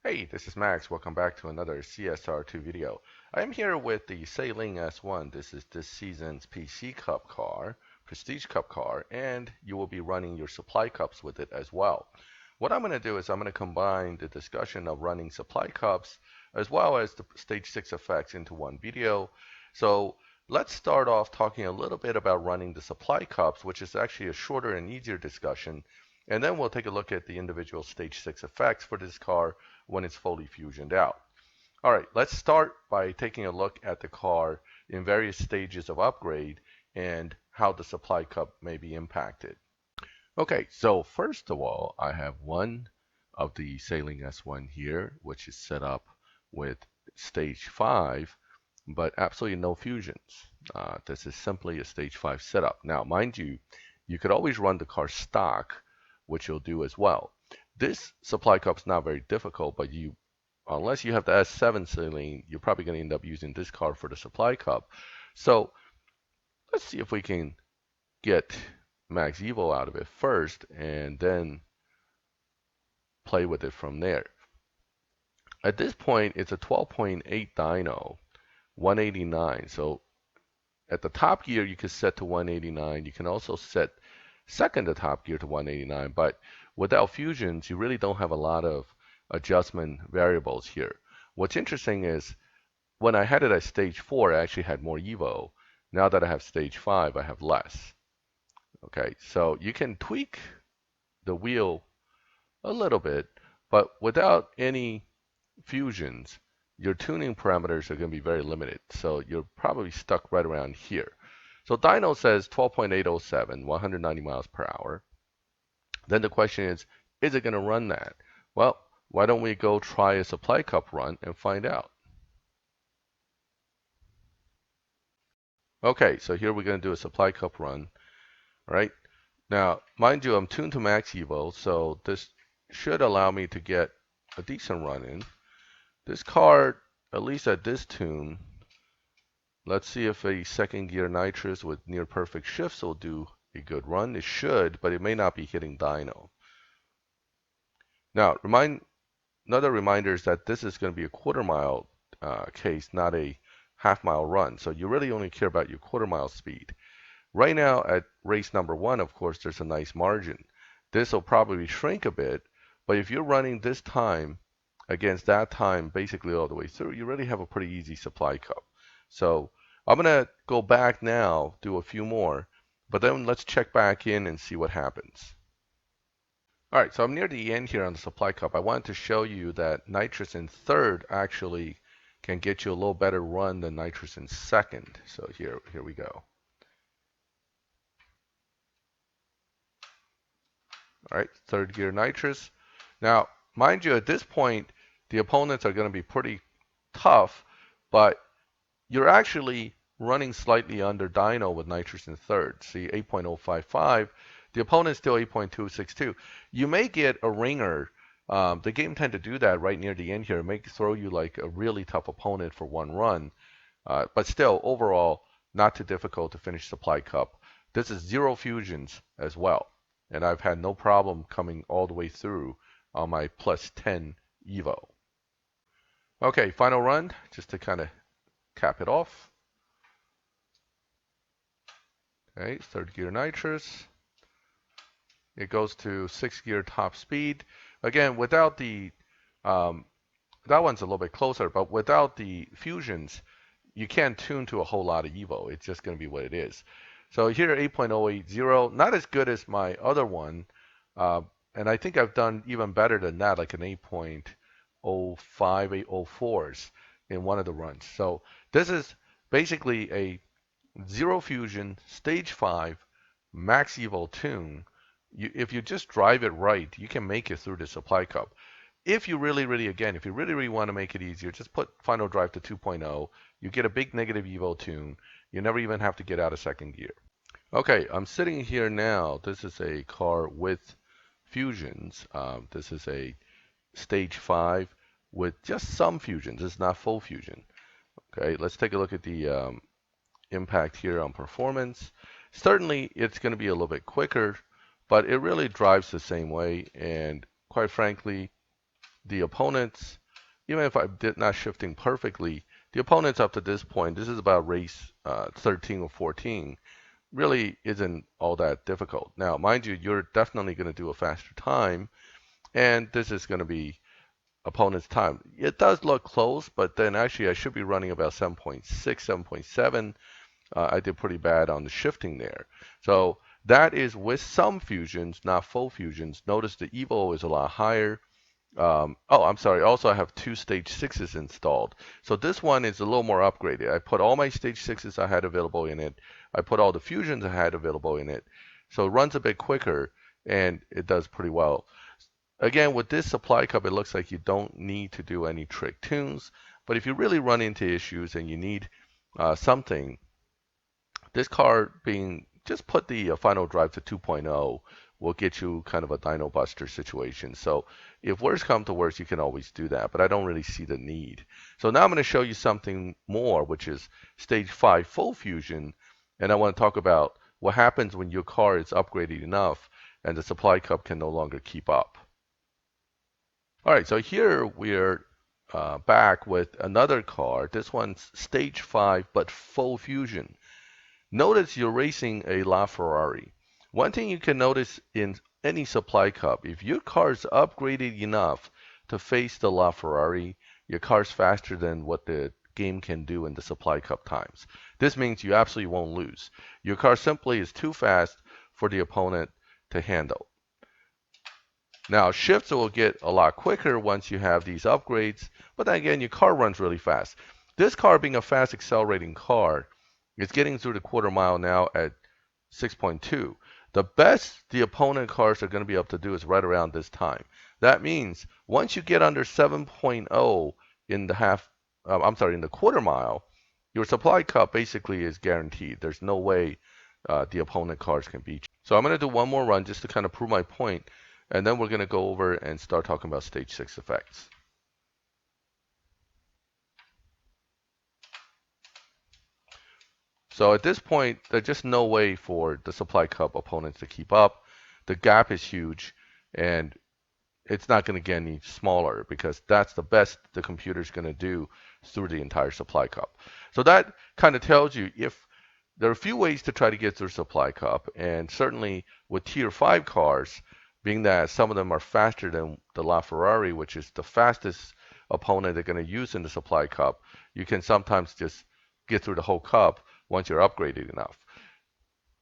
Hey, this is Max. Welcome back to another CSR2 video. I am here with the Saleen S1. This is this season's PC Cup car, Prestige Cup car, and you will be running your supply cups with it as well. What I'm going to do is I'm going to combine the discussion of running supply cups as well as the Stage 6 effects into one video. So let's start off talking a little bit about running the supply cups, which is actually a shorter and easier discussion. And then we'll take a look at the individual Stage 6 effects for this car when it's fully fusioned out. All right, let's start by taking a look at the car in various stages of upgrade and how the supply cup may be impacted. Okay, so first of all, I have one of the Saleen S1 here, which is set up with stage 5, but absolutely no fusions. This is simply a stage 5 setup. Now, mind you, you could always run the car stock, which you'll do as well. This supply cup is not very difficult, but unless you have the S7 Saleen, you're probably going to end up using this car for the supply cup. So let's see if we can get Max Evo out of it first and then play with it from there. At this point, it's a 12.8 dyno, 189. So at the top gear, you can set to 189. You can also set second to top gear to 189, but without fusions, you really don't have a lot of adjustment variables here. What's interesting is when I had it at stage 4, I actually had more Evo. Now that I have stage 5, I have less. Okay, so you can tweak the wheel a little bit, but without any fusions, your tuning parameters are going to be very limited. So you're probably stuck right around here. So dyno says 12.807, 190 miles per hour. Then the question is it going to run that? Well, why don't we go try a supply cup run and find out? Okay, so here we're going to do a supply cup run. All right. Now, mind you, I'm tuned to max Evo, so this should allow me to get a decent run in. This car, at least at this tune, let's see if a second gear nitrous with near perfect shifts will do a good run. It should, but it may not be hitting dyno. Now, another reminder is that this is going to be a quarter mile case, not a half mile run. So you really only care about your quarter mile speed. Right now at race number 1, of course, there's a nice margin. This will probably shrink a bit, but if you're running this time against that time basically all the way through, you really have a pretty easy supply cup. So I'm going to go back now, do a few more, but then let's check back in and see what happens. All right, so I'm near the end here on the supply cup. I wanted to show you that nitrous in third actually can get you a little better run than nitrous in second. So here we go. All right, third gear nitrous. Now, mind you, at this point, the opponents are going to be pretty tough, but you're actually running slightly under dyno with nitrous in third. See, 8.055. The opponent's still 8.262. You may get a ringer. The game tend to do that right near the end here. It may throw you like a really tough opponent for one run. But still, overall, not too difficult to finish supply cup. This is 0 fusions as well. And I've had no problem coming all the way through on my plus 10 Evo. Okay, final run, just to kind of cap it off. Okay, third gear nitrous. It goes to 6th gear top speed. Again, without the, that one's a little bit closer, but without the fusions, you can't tune to a whole lot of Evo. It's just going to be what it is. So here 8.080, not as good as my other one, and I think I've done even better than that, like an 8.05, 804s in one of the runs. So this is basically a 0 fusion, stage 5, max Evo tune. If you just drive it right, you can make it through the supply cup. If you really want to make it easier, just put final drive to 2.0. You get a big negative Evo tune. You never even have to get out of second gear. Okay, I'm sitting here now. This is a car with fusions. This is a stage 5 with just some fusions. It's not full fusion. Okay, let's take a look at the impact here on performance. Certainly, it's going to be a little bit quicker, but it really drives the same way. And quite frankly, the opponents, even if I did not shifting perfectly, the opponents up to this point, this is about race 13 or 14, really isn't all that difficult. Now, mind you, you're definitely going to do a faster time, and this is going to be opponent's time. It does look close, but then actually I should be running about 7.6, 7.7. I did pretty bad on the shifting there. So that is with some fusions, not full fusions. Notice the Evo is a lot higher. Oh, I'm sorry. Also, I have two stage 6s installed. So this one is a little more upgraded. I put all my stage 6s I had available in it. I put all the fusions I had available in it. So it runs a bit quicker, and it does pretty well. Again, with this supply cup, it looks like you don't need to do any trick tunes. But if you really run into issues and you need something, this car being just put the final drive to 2.0 will get you kind of a dyno buster situation. So if worse come to worse, you can always do that, but I don't really see the need. So now I'm going to show you something more, which is stage 5 full fusion, and I want to talk about what happens when your car is upgraded enough and the supply cup can no longer keep up. All right, so here we're back with another car. This one's stage 5, but full fusion. Notice you're racing a LaFerrari. One thing you can notice in any supply cup, if your car is upgraded enough to face the LaFerrari, your car's faster than what the game can do in the supply cup times. This means you absolutely won't lose. Your car simply is too fast for the opponent to handle. Now, shifts will get a lot quicker once you have these upgrades, but then again, your car runs really fast. This car being a fast accelerating car, it's getting through the quarter mile now at 6.2. The best the opponent cars are going to be able to do is right around this time. That means once you get under 7.0 in the in the quarter mile, your supply cup basically is guaranteed. There's no way the opponent cars can beat you. So I'm going to do one more run just to kind of prove my point, and then we're going to go over and start talking about stage 6 effects. So at this point, there's just no way for the supply cup opponents to keep up. The gap is huge, and it's not going to get any smaller because that's the best the computer's going to do through the entire supply cup. So that kind of tells you if there are a few ways to try to get through supply cup, and certainly with tier 5 cars, being that some of them are faster than the LaFerrari, which is the fastest opponent they're going to use in the supply cup, you can sometimes just get through the whole cup once you're upgraded enough.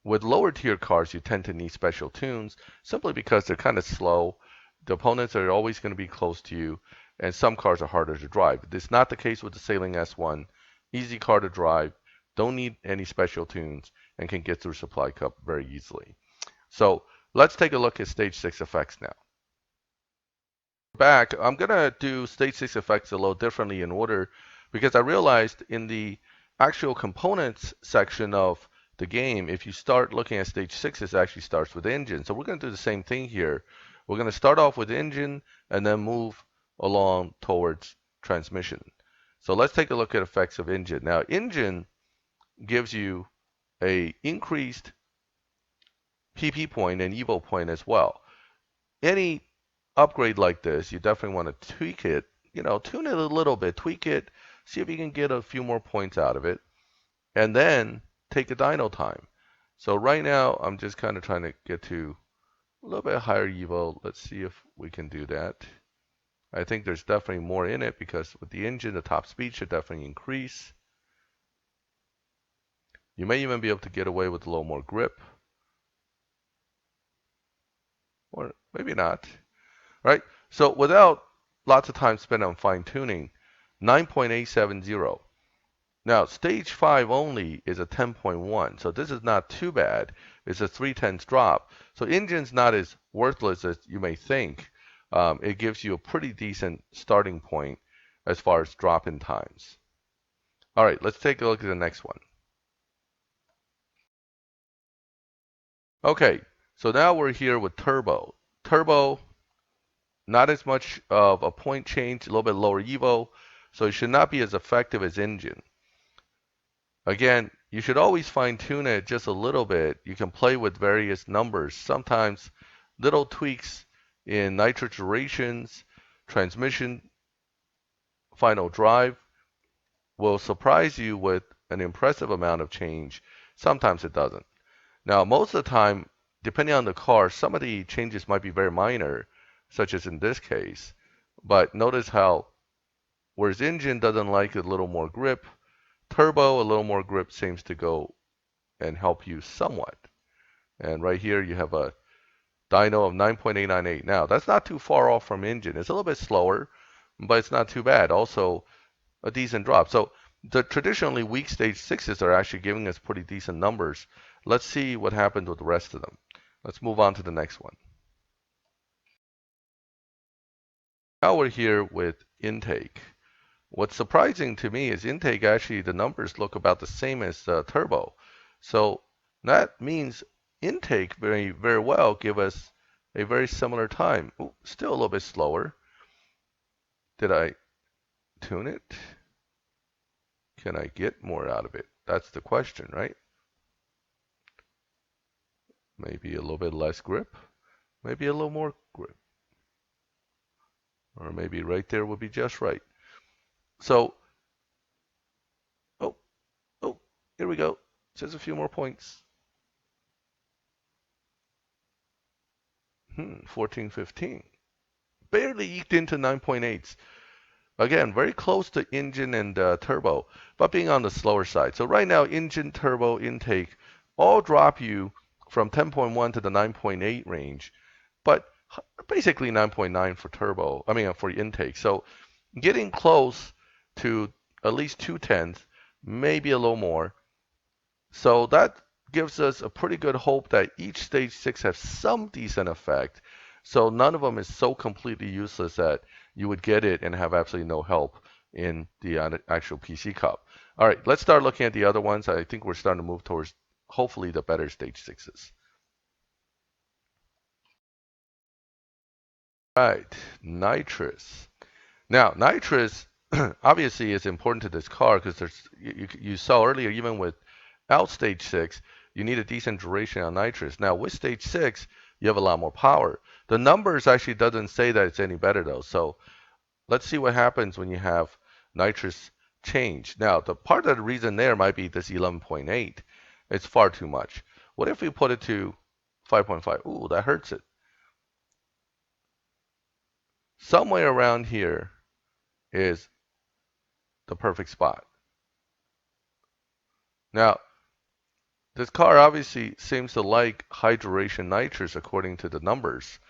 With lower tier cars, you tend to need special tunes simply because they're kind of slow. The opponents are always going to be close to you, and some cars are harder to drive. This is not the case with the Saleen S1. Easy car to drive, don't need any special tunes, and can get through supply cup very easily. So let's take a look at stage 6 effects now. Back, I'm going to do stage 6 effects a little differently in order because I realized in the actual components section of the game, if you start looking at stage 6, it actually starts with engine. So we're going to do the same thing here. We're going to start off with engine and then move along towards transmission. So let's take a look at effects of engine. Now, engine gives you a increased PP point and Evo point as well. Any upgrade like this, you definitely want to tweak it, tune it a little bit, tweak it, see if you can get a few more points out of it, and then take a dyno time. So right now, I'm just kind of trying to get to a little bit higher Evo. Let's see if we can do that. I think there's definitely more in it because with the engine, the top speed should definitely increase. You may even be able to get away with a little more grip. Or maybe not. Right? So without lots of time spent on fine tuning, 9.870. Now, stage 5 only is a 10.1, so this is not too bad. It's a 3/10 drop. So engine's not as worthless as you may think. It gives you a pretty decent starting point as far as drop-in times. All right, let's take a look at the next one. Okay, so now we're here with turbo. Turbo, not as much of a point change, a little bit lower Evo, so it should not be as effective as engine. Again, you should always fine tune it just a little bit. You can play with various numbers. Sometimes little tweaks in nitrous durations, transmission, final drive will surprise you with an impressive amount of change. Sometimes it doesn't. Now, most of the time, depending on the car, some of the changes might be very minor, such as in this case. But notice how, whereas engine doesn't like a little more grip, turbo, a little more grip seems to go and help you somewhat. And right here, you have a dyno of 9.898. Now, that's not too far off from engine. It's a little bit slower, but it's not too bad. Also, a decent drop. So the traditionally weak stage 6s are actually giving us pretty decent numbers. Let's see what happens with the rest of them. Let's move on to the next one. Now we're here with intake. What's surprising to me is intake, actually the numbers look about the same as turbo. So that means intake very, very well give us a very similar time. Ooh, still a little bit slower. Did I tune it? Can I get more out of it? That's the question, right? Maybe a little bit less grip, maybe a little more grip, or maybe right there would be just right. So, oh, oh, here we go. Just a few more points. 14, 15. Barely eked into 9.8s. Again, very close to engine and turbo, but being on the slower side. So right now, engine, turbo, intake all drop you from 10.1 to the 9.8 range, but basically 9.9 for turbo, for intake. So getting close to at least 2/10, maybe a little more. So that gives us a pretty good hope that each stage 6 has some decent effect. So none of them is so completely useless that you would get it and have absolutely no help in the actual PC Cup. All right, let's start looking at the other ones. I think we're starting to move towards hopefully the better stage 6s. All right, nitrous. Now, nitrous obviously is important to this car because you saw earlier, even with out stage 6, you need a decent duration on nitrous. Now, with stage 6, you have a lot more power. The numbers actually doesn't say that it's any better though. So let's see what happens when you have nitrous change. Now, the part of the reason there might be this 11.8. It's far too much. What if we put it to 5.5? Ooh, that hurts it. Somewhere around here is the perfect spot. Now, this car obviously seems to like high duration nitrous according to the numbers.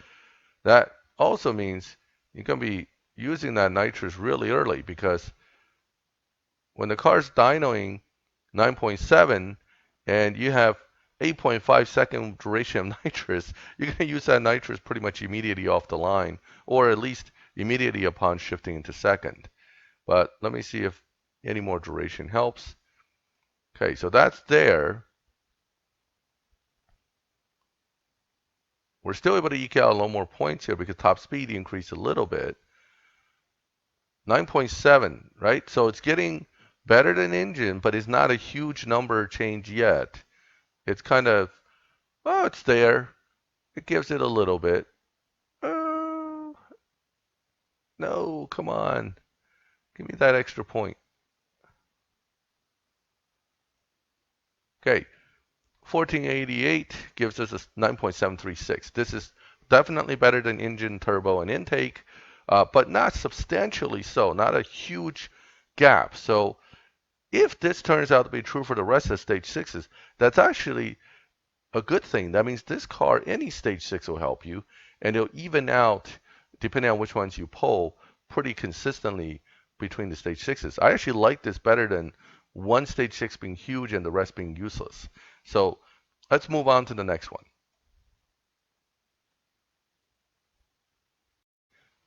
That also means you're going to be using that nitrous really early because when the car's dynoing 9.7 and you have 8.5 second duration of nitrous, you're going to use that nitrous pretty much immediately off the line, or at least immediately upon shifting into second. But let me see if any more duration helps. Okay, so that's there. We're still able to eke out a little more points here because top speed increased a little bit. 9.7, right? So it's getting better than engine, but it's not a huge number change yet. It's kind of, oh, it's there. It gives it a little bit. Oh, no, come on. Give me that extra point. Okay, 1488 gives us a 9.736. This is definitely better than engine, turbo, and intake, but not substantially so, not a huge gap. So if this turns out to be true for the rest of stage 6s, that's actually a good thing. That means this car, any stage 6 will help you, and it'll even out, depending on which ones you pull, pretty consistently between the stage 6s. I actually like this better than one stage 6 being huge and the rest being useless. So let's move on to the next one.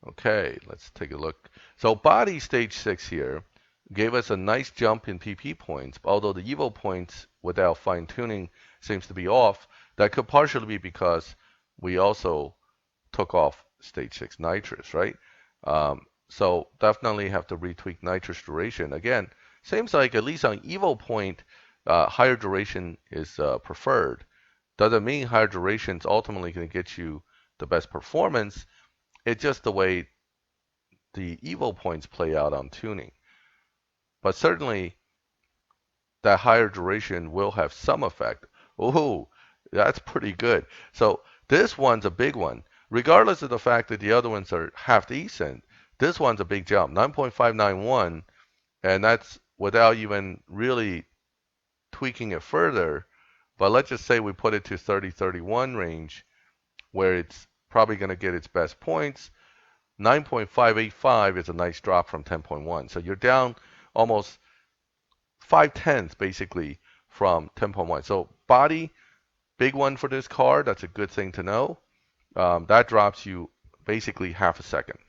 Okay, let's take a look. So body stage 6 here gave us a nice jump in PP points, although the Evo points without fine tuning seems to be off. That could partially be because we also took off stage 6 nitrous, right? So definitely have to retweak nitrous duration. Again, seems like at least on Evo point, higher duration is preferred. Doesn't mean higher duration is ultimately going to get you the best performance. It's just the way the EVO points play out on tuning. But certainly that higher duration will have some effect. Oh, that's pretty good. So this one's a big one. Regardless of the fact that the other ones are half decent, this one's a big jump. 9.591, and that's without even really tweaking it further. But let's just say we put it to 30-31 range, where it's probably going to get its best points. 9.585 is a nice drop from 10.1. So you're down almost 5/10 basically from 10.1. So body, big one for this car. That's a good thing to know. That drops you basically half a second.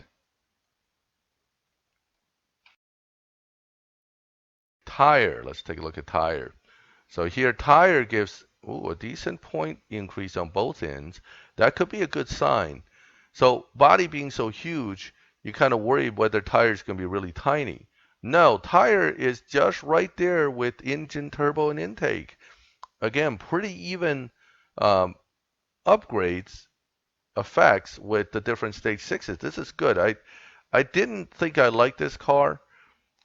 Tire, let's take a look at tire. So here tire gives a decent point increase on both ends. That could be a good sign. So body being so huge, you kind of worry whether tire is going to be really tiny. No, tire is just right there with engine, turbo, and intake. Again, pretty even um, upgrades effects with the different stage sixes. This is good. I didn't think I liked this car,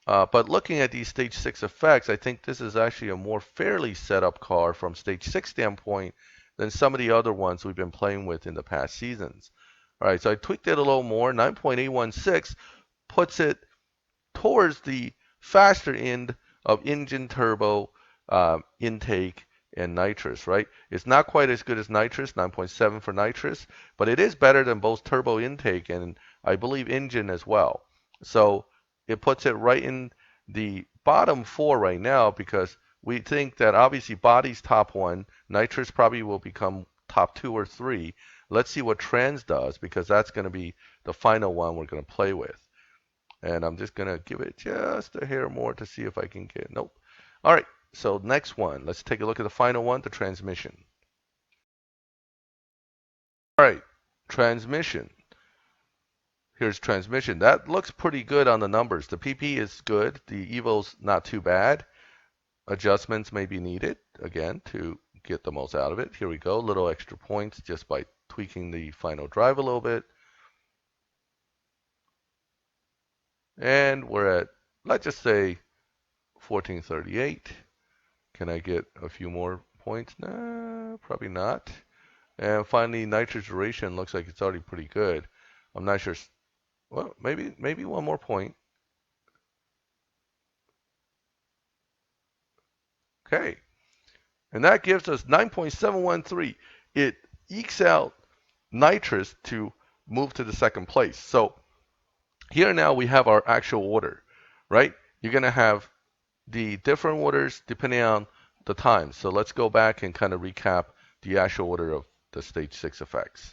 but looking at these stage six effects, I think this is actually a more fairly set up car from stage six standpoint than some of the other ones we've been playing with in the past seasons. All right, so I tweaked it a little more. 9.816 puts it towards the faster end of engine, turbo, intake, and nitrous, right? It's not quite as good as nitrous, 9.7 for nitrous, but it is better than both turbo intake and I believe engine as well. So it puts it right in the bottom four right now because we think that obviously body's top one, nitrous probably will become top two or three. Let's see what trans does because that's going to be the final one we're going to play with. And I'm just going to give it just a hair more to see if I can get, nope. All right, so next one, let's take a look at the final one, the transmission. All right, transmission. Here's transmission. That looks pretty good on the numbers. The PP is good. The Evo's not too bad. Adjustments may be needed, again, to get the most out of it. Here we go, little extra points just by tweaking the final drive a little bit. And we're at, let's just say, 1438. Can I get a few more points? Nah, probably not. And finally, nitrous duration looks like it's already pretty good. I'm not sure. Well, maybe one more point. Okay. And that gives us 9.713. It ekes out nitrous to move to the second place. So here now we have our actual order, right? You're going to have the different orders depending on the time. So let's go back and kind of recap the actual order of the stage 6 effects.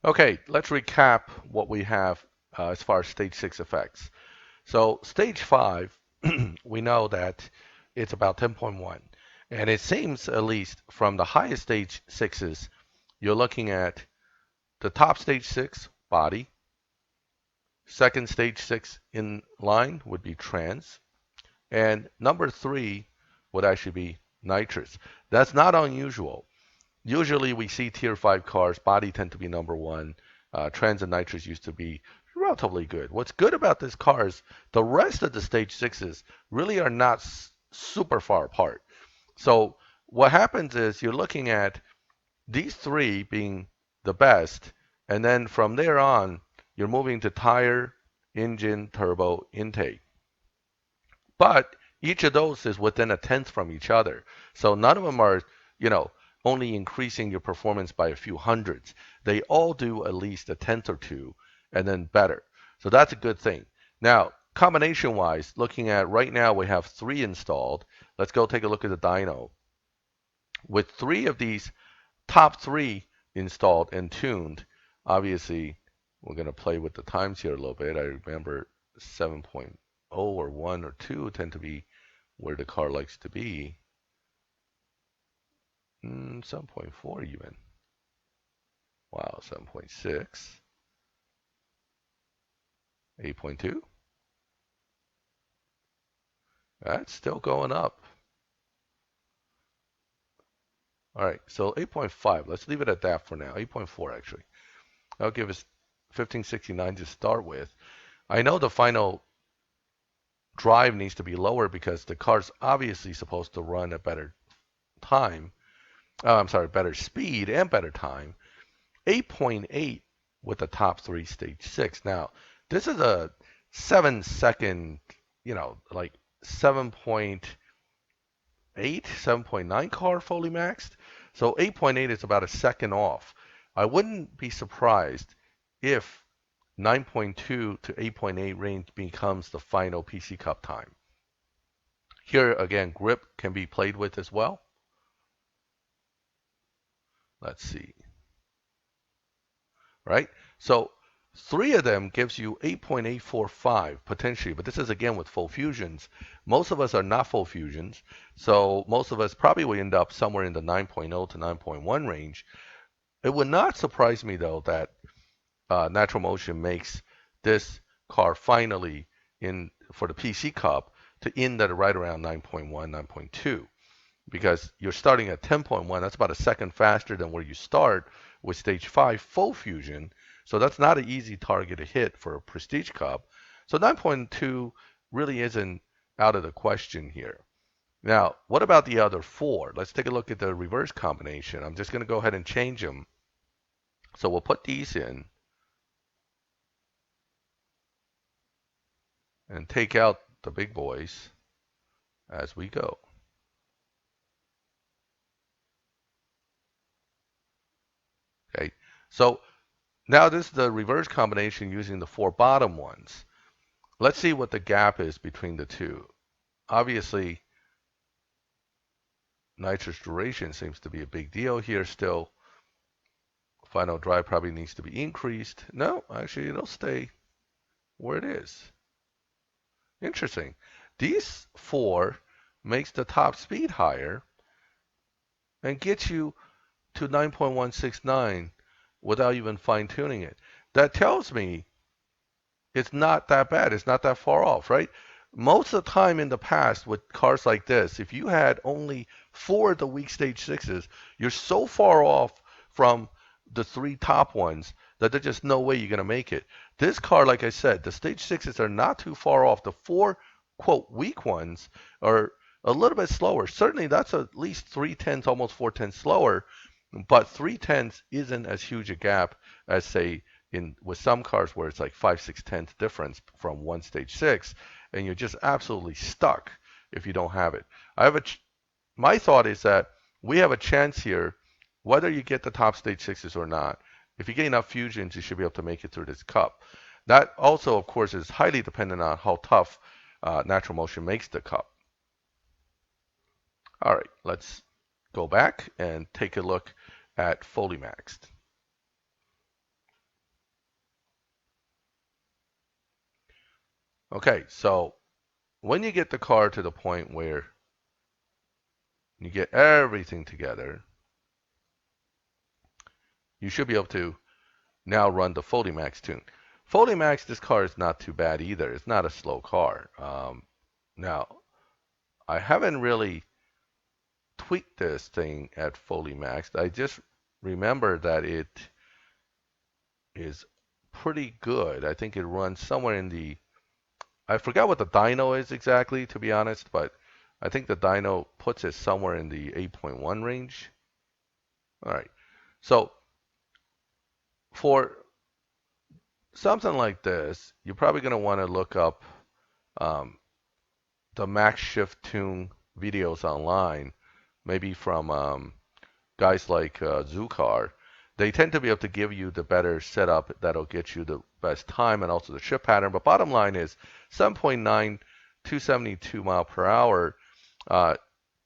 Okay, let's recap what we have as far as stage 6 effects. So stage 5, we know that it's about 10.1. And it seems, at least from the highest stage 6s, you're looking at the top stage 6, body. Second stage 6 in line would be trans. And number 3 would actually be nitrous. That's not unusual. Usually we see tier 5 cars, body tend to be number 1. Trans and nitrous used to be relatively good. What's good about this car is the rest of the stage 6s really are not super far apart. So what happens is you're looking at these three being the best, and then from there on, you're moving to tire, engine, turbo, intake. But each of those is within a tenth from each other. So none of them are, only increasing your performance by a few hundreds. They all do at least a tenth or two and then better. So that's a good thing. Now, combination wise, looking at right now, we have 3 installed. Let's go take a look at the dyno. With 3 of these top 3 installed and tuned, obviously, we're going to play with the times here a little bit. I remember 7.0 or 1 or 2 tend to be where the car likes to be. 7.4 even. Wow, 7.6. 8.2. That's still going up. All right, so 8.5. Let's leave it at that for now. 8.4 actually. That'll give us 1569 to start with. I know the final drive needs to be lower because the car's obviously supposed to run a better time. I'm sorry, better speed and better time. 8.8 with the top three stage 6. Now, this is a 7-second, like 7.8, 7.9 car fully maxed. So 8.8 is about a second off. I wouldn't be surprised if 9.2 to 8.8 range becomes the final PC Cup time. Here again, grip can be played with as well. Let's see. Right? So 3 of them gives you 8.845 potentially, but this is again with full fusions. Most of us are not full fusions, so most of us probably will end up somewhere in the 9.0 to 9.1 range. It would not surprise me though that Natural Motion makes this car finally in for the PC Cup to end at right around 9.1, 9.2. Because you're starting at 10.1, that's about a second faster than where you start with stage 5 full fusion. So that's not an easy target to hit for a Prestige Cup. So 9.2 really isn't out of the question here. Now, what about the other 4? Let's take a look at the reverse combination. I'm just going to go ahead and change them. So we'll put these in and take out the big boys as we go. Okay, so now this is the reverse combination using the 4 bottom ones. Let's see what the gap is between the two. Obviously, nitrous duration seems to be a big deal here still. Final drive probably needs to be increased. No, actually it'll stay where it is. Interesting. These 4 makes the top speed higher and gets you to 9.169 without even fine tuning it. That tells me it's not that bad. It's not that far off, right? Most of the time in the past with cars like this, if you had only 4 of the weak stage 6s, you're so far off from the 3 top ones that there's just no way you're going to make it. This car, like I said, the stage 6s are not too far off. The 4, quote, weak ones are a little bit slower. Certainly that's at least 3/10, almost 4/10 slower, but 3/10 isn't as huge a gap as, say, with some cars where it's like 5/6 difference from one stage 6, and you're just absolutely stuck if you don't have it. My thought is that we have a chance here, whether you get the top stage 6s or not. If you get enough fusions, you should be able to make it through this cup. That also, of course, is highly dependent on how tough Natural Motion makes the cup. All right, let's go back and take a look at fully maxed. Okay, so when you get the car to the point where you get everything together, you should be able to now run the fully max tune. Fully max, this car is not too bad either. It's not a slow car. Now, I haven't really tweaked this thing at fully maxed. I just remember that it is pretty good. I think it runs somewhere in the, I forgot what the dyno is exactly, to be honest, but I think the dyno puts it somewhere in the 8.1 range. All right. So for something like this, you're probably going to want to look up the max shift tune videos online, maybe from guys like Zoocar. They tend to be able to give you the better setup that'll get you the best time and also the shift pattern. But bottom line is 7.9, 272 mile per hour,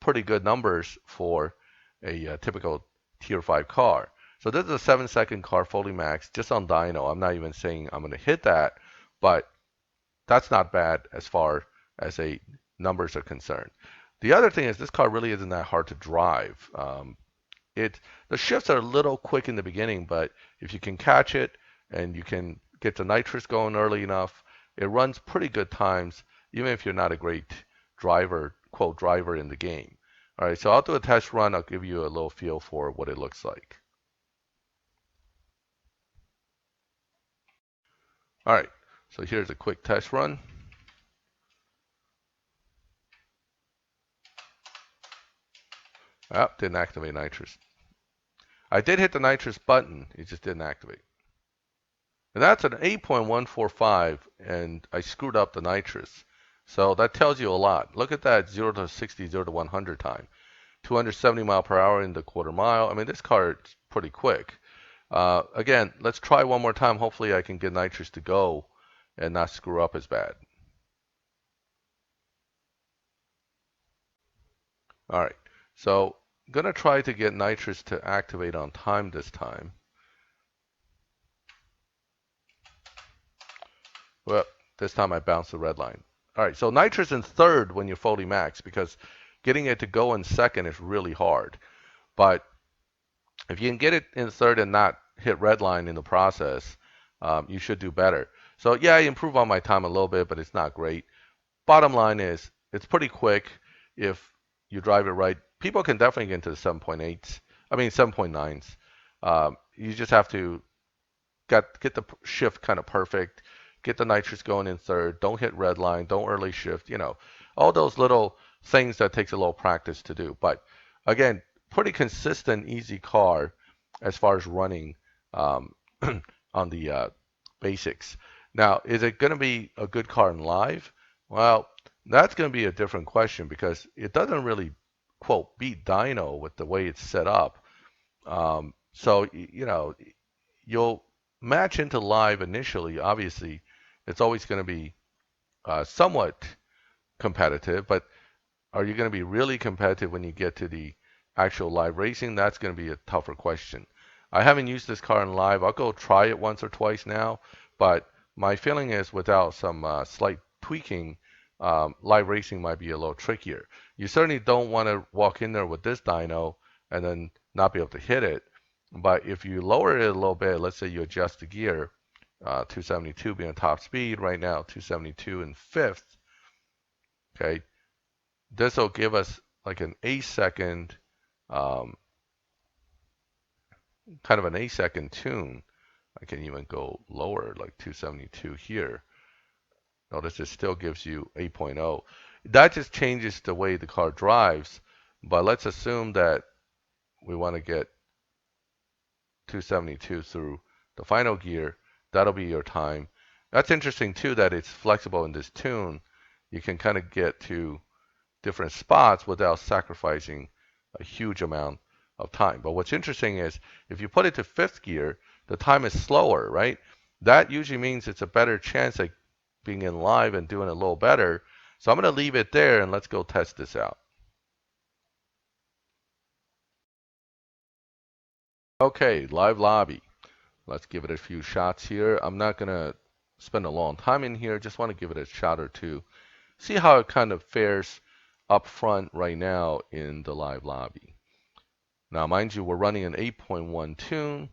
pretty good numbers for a typical Tier 5 car. So this is a 7-second car fully max just on dyno. I'm not even saying I'm going to hit that, but that's not bad as far as numbers are concerned. The other thing is this car really isn't that hard to drive. The shifts are a little quick in the beginning, but if you can catch it and you can get the nitrous going early enough, it runs pretty good times, even if you're not a great driver, quote, driver in the game. All right, so I'll do a test run. I'll give you a little feel for what it looks like. All right, so here's a quick test run. Oh, didn't activate nitrous. I did hit the nitrous button, it just didn't activate. And that's an 8.145, and I screwed up the nitrous. So that tells you a lot. Look at that 0 to 60, 0 to 100 time. 270 mile per hour in the quarter mile. I mean, this car is pretty quick. Again, let's try one more time. Hopefully I can get nitrous to go and not screw up as bad. All right, so I'm going to try to get nitrous to activate on time this time. Well, this time I bounced the red line. All right, so nitrous in third when you're fully max, because getting it to go in second is really hard. But if you can get it in third and not hit red line in the process, you should do better. So yeah, I improve on my time a little bit, but it's not great. Bottom line is, it's pretty quick if you drive it right. People can definitely get into the 7.8s, I mean 7.9s. You just have to get the shift kind of perfect, get the nitrous going in third, don't hit red line, don't early shift, all those little things that takes a little practice to do. But again, pretty consistent, easy car as far as running on the basics. Now, is it going to be a good car in live? Well, that's going to be a different question because it doesn't really, quote, beat dyno with the way it's set up. So, you'll match into live initially. Obviously, it's always going to be somewhat competitive, but are you going to be really competitive when you get to the actual live racing? That's going to be a tougher question. I haven't used this car in live. I'll go try it once or twice now, but my feeling is without some slight tweaking, live racing might be a little trickier. You certainly don't want to walk in there with this dyno and then not be able to hit it. But if you lower it a little bit, let's say you adjust the gear, 272 being top speed right now, 272 in fifth, okay, this will give us like an 8-second, kind of an 8-second tune. I can even go lower, like 272 here. Notice it still gives you 8.0. That just changes the way the car drives. But let's assume that we want to get 272 through the final gear. That'll be your time. That's interesting too that it's flexible in this tune. You can kind of get to different spots without sacrificing a huge amount of time. But what's interesting is if you put it to fifth gear, the time is slower, right? That usually means it's a better chance at being in live and doing a little better. So I'm going to leave it there and let's go test this out. Okay, live lobby. Let's give it a few shots here. I'm not going to spend a long time in here. Just want to give it a shot or two. See how it kind of fares up front right now in the live lobby. Now, mind you, we're running an 8.1 tune,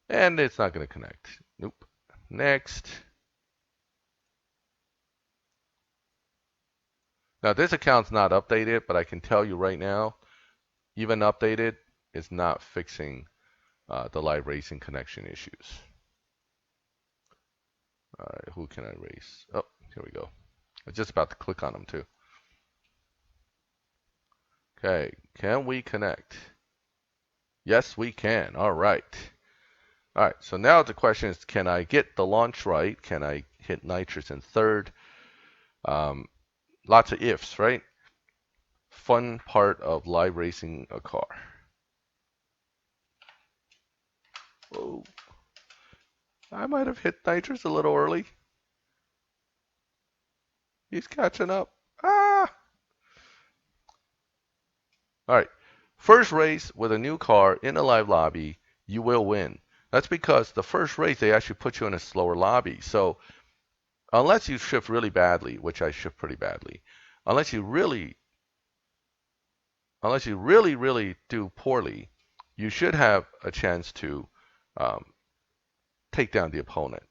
and it's not going to connect. Nope. Next. Now, this account's not updated, but I can tell you right now, even updated, it's not fixing the live racing connection issues. All right, who can I race? Oh, here we go. I was just about to click on them too. Okay, can we connect? Yes, we can. All right. All right, so now the question is, can I get the launch right? Can I hit nitrous in third? Lots of ifs, right? Fun part of live racing a car. Whoa. I might have hit nitrous a little early. He's catching up. Ah! All right. First race with a new car in a live lobby, you will win. That's because the first race, they actually put you in a slower lobby. So unless you shift really badly, which I shift pretty badly, unless you really, really do poorly, you should have a chance to take down the opponent.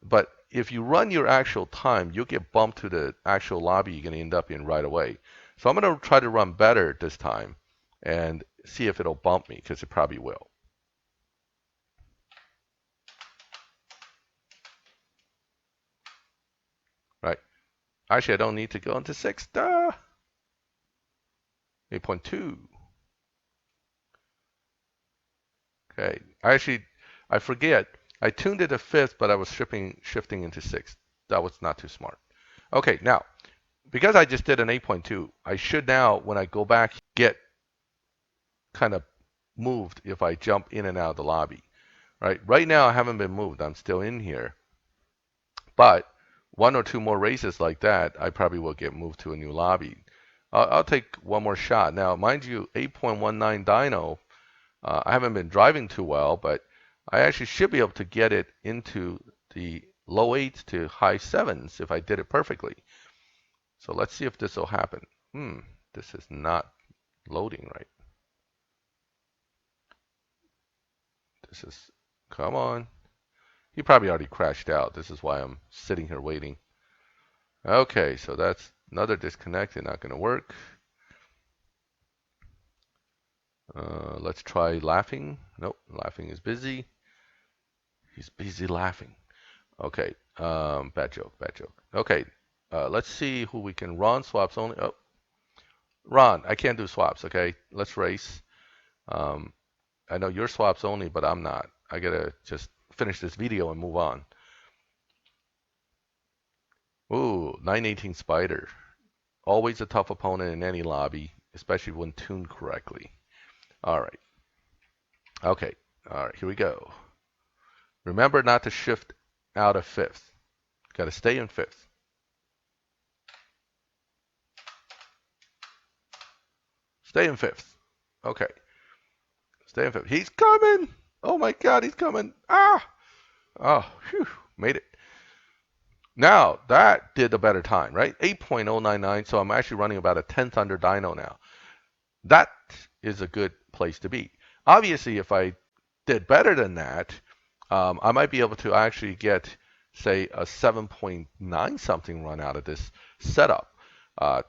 But if you run your actual time, you'll get bumped to the actual lobby you're going to end up in right away. So I'm going to try to run better this time and see if it'll bump me, because it probably will. Right. Actually, I don't need to go into 6. 8.2. Okay. I forget. I tuned it to 5th, but I was shifting into 6th. That was not too smart. Okay, now, because I just did an 8.2, I should now, when I go back, get kind of moved if I jump in and out of the lobby. Right now, I haven't been moved. I'm still in here. But 1 or 2 more races like that, I probably will get moved to a new lobby. I'll take one more shot. Now, mind you, 8.19 dyno, I haven't been driving too well, but I actually should be able to get it into the low 8s to high 7s if I did it perfectly. So let's see if this will happen. This is not loading right. This is, come on. He probably already crashed out. This is why I'm sitting here waiting. Okay, so that's another disconnect. Not going to work. Let's try laughing. Nope, laughing is busy. He's busy laughing. Okay, bad joke. Okay, let's see who we can run. Swaps only. Oh, Ron, I can't do swaps. Okay, let's race. I know you're swaps only, but I'm not. I gotta just finish this video and move on. Ooh, 918 Spider. Always a tough opponent in any lobby, especially when tuned correctly. All right. Okay. All right, here we go. Remember not to shift out of 5th. Got to stay in 5th. Stay in 5th. Okay. Stay in 5th. He's coming. Oh my God, he's coming. Ah. Oh, phew. Made it. Now, that did a better time, right? 8.099, so I'm actually running about a 10th under dyno now. That is a good place to be. Obviously, if I did better than that, I might be able to actually get, say, a 7.9 something run out of this setup.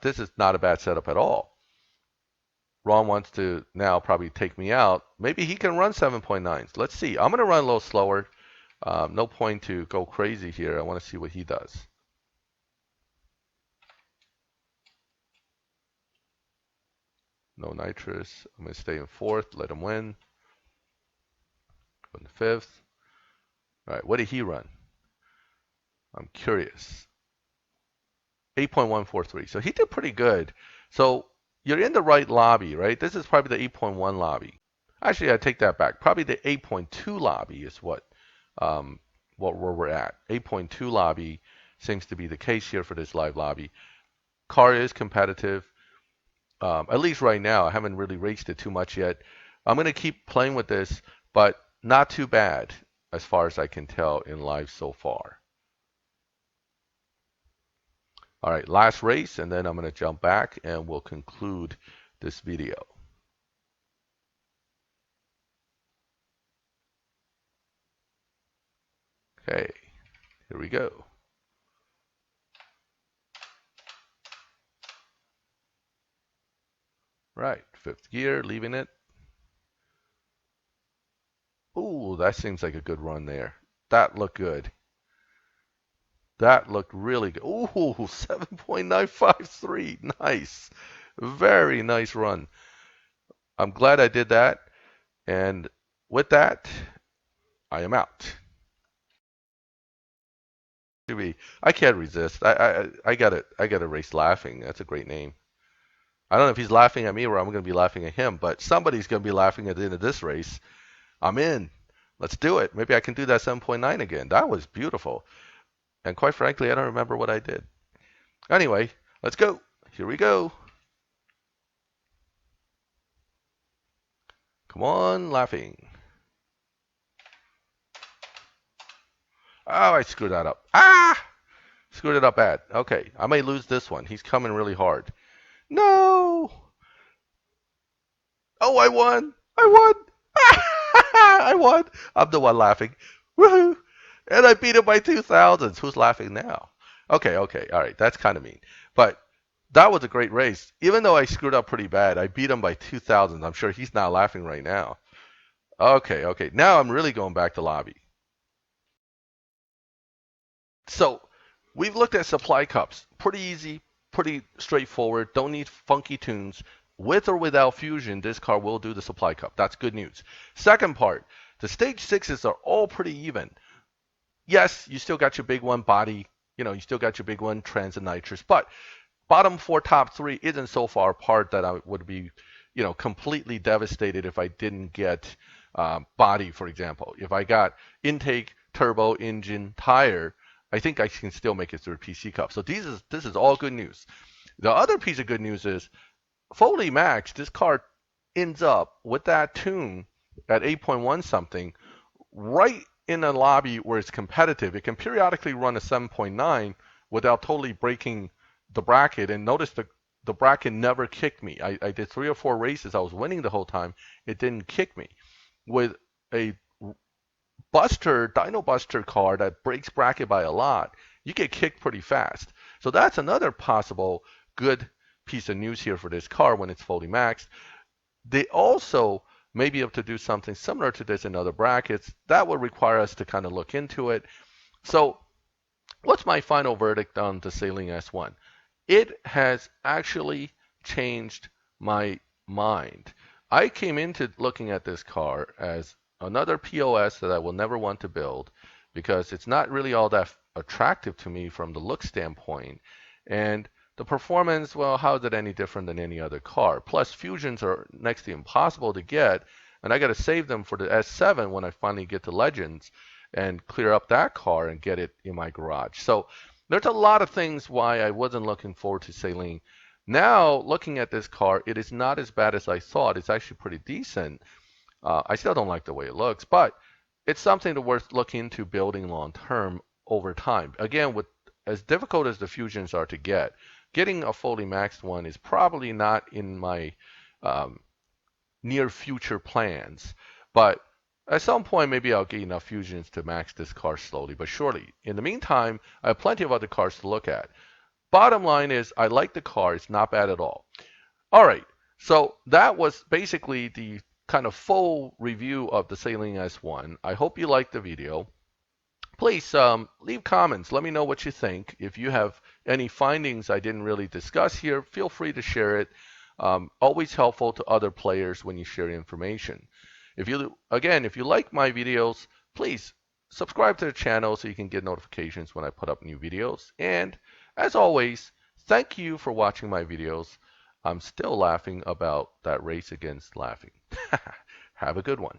This is not a bad setup at all. Ron wants to now probably take me out. Maybe he can run 7.9s. Let's see. I'm going to run a little slower. No point to go crazy here. I want to see what he does. No nitrous. I'm going to stay in 4th. Let him win. Go in 5th. All right. What did he run? I'm curious. 8.143. So he did pretty good. So you're in the right lobby, right? This is probably the 8.1 lobby. Actually, I take that back. Probably the 8.2 lobby is where we're at. 8.2 lobby seems to be the case here for this live lobby. Car is competitive. At least right now. I haven't really raced it too much yet. I'm going to keep playing with this, but not too bad as far as I can tell in live so far. All right, last race, and then I'm going to jump back and we'll conclude this video. Okay, here we go. Right, 5th gear, leaving it. Ooh, that seems like a good run there. That looked good. That looked really good. Ooh, 7.953. Nice. Very nice run. I'm glad I did that. And with that, I am out. I can't resist. I gotta race laughing. That's a great name. I don't know if he's laughing at me or I'm gonna be laughing at him, but somebody's gonna be laughing at the end of this race. I'm in. Let's do it. Maybe I can do that 7.9 again. That was beautiful. And quite frankly, I don't remember what I did. Anyway, let's go. Here we go. Come on, laughing. Oh, I screwed that up. Ah! Screwed it up bad. Okay, I may lose this one. He's coming really hard. No! Oh, I won! I won! I won! I'm the one laughing. Woohoo! And I beat him by 2,000s. Who's laughing now? Okay, all right. That's kind of mean. But That was a great race. Even though I screwed up pretty bad, I beat him by 2,000. I'm sure he's not laughing right now. Okay, okay. Now I'm really going back to lobby. So we've looked at supply cups. Pretty easy, pretty straightforward. Don't need funky tunes. With or without fusion, this car will do the supply cup. That's good news. Second part, the stage sixes are all pretty even. Yes, you still got your big one body. You still got your big one trans and nitrous, but bottom four, top three isn't so far apart that I would be, completely devastated if I didn't get body, for example. If I got intake, turbo, engine, tire, I think I can still make it through PC Cup. So this is all good news. The other piece of good news is Foley Max. This car ends up with that tune at 8.1 something, right in a lobby where it's competitive. It can periodically run a 7.9 without totally breaking the bracket. And notice the bracket never kicked me. I did 3 or 4 races. I was winning the whole time. It didn't kick me. With a Dino Buster car that breaks bracket by a lot, you get kicked pretty fast. So that's another possible good piece of news here for this car when it's fully maxed. They also may be able to do something similar to this in other brackets. That would require us to kind of look into it. So what's my final verdict on the Saleen S1? It has actually changed my mind. I came into looking at this car as another POS that I will never want to build because it's not really all that attractive to me from the look standpoint. And the performance, well, how is it any different than any other car? Plus, fusions are next to impossible to get, and I got to save them for the S7 when I finally get to Legends and clear up that car and get it in my garage. So there's a lot of things why I wasn't looking forward to Saleen. Now, looking at this car, it is not as bad as I thought. It's actually pretty decent. I still don't like the way it looks, but it's something that's worth looking into building long term over time. Again, with as difficult as the fusions are to get, getting a fully maxed one is probably not in my near future plans. But at some point, maybe I'll get enough fusions to max this car slowly but surely. In the meantime, I have plenty of other cars to look at. Bottom line is, I like the car. It's not bad at all. All right, so that was basically the kind of full review of the Saleen S1. I hope you liked the video. Please leave comments. Let me know what you think. If you have any findings I didn't really discuss here, feel free to share it. Always helpful to other players when you share information. If you like my videos, please subscribe to the channel so you can get notifications when I put up new videos. And as always, thank you for watching my videos. I'm still laughing about that race against laughing. Have a good one.